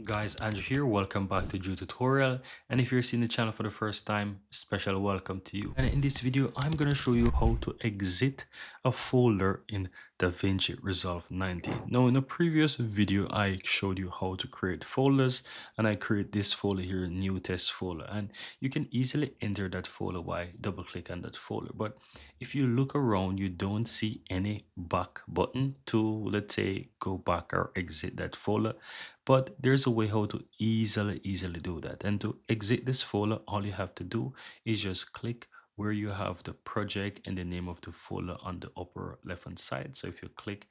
Guys, Andrew here. Welcome back to Drew Tutorial. And if you're seeing the channel for the first time, special welcome to you. And in this video, I'm going to show you how to exit a folder in DaVinci Resolve 19. Now, in the previous video, I showed you how to create folders, and I create this folder here, new test folder. And you can easily enter that folder by double click on that folder. But if you look around, you don't see any back button to, let's say, go back or exit that folder. But there's a way how to easily do that. And to exit this folder, all you have to do is just click where you have the project and the name of the folder on the upper left hand side. So if you click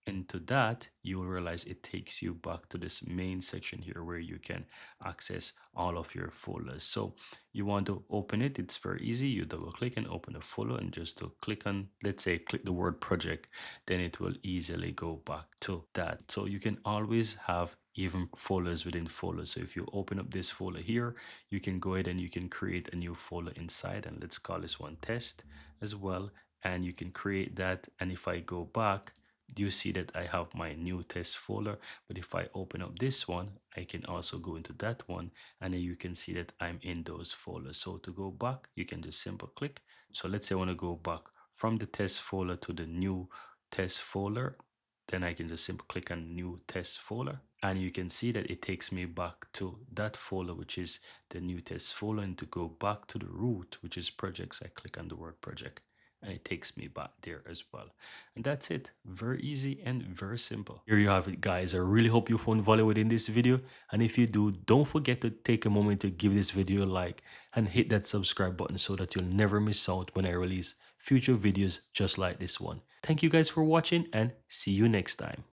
into that, you will realize it takes you back to this main section here where you can access all of your folders. So you want to open it, it's very easy. You double click and open a folder, and just to click on, let's say, click the word project, then it will easily go back to that. So you can always have even folders within folders. So if you open up this folder here, you can go ahead and you can create a new folder inside, and let's call this one test as well. And you can create that, and if I go back, you see that I have my new test folder. But if I open up this one, I can also go into that one, and then you can see that I'm in those folders. So to go back, you can just simple click. So let's say I want to go back from the test folder to the new test folder, then I can just simply click on new test folder, and you can see that it takes me back to that folder, which is the new test folder. And to go back to the root, which is projects, I click on the word project, and it takes me back there as well. And that's it. Very easy and very simple. Here you have it, guys. I really hope you found value within this video, and if you do, don't forget to take a moment to give this video a like and hit that subscribe button so that you'll never miss out when I release future videos just like this one. Thank you guys for watching, and see you next time.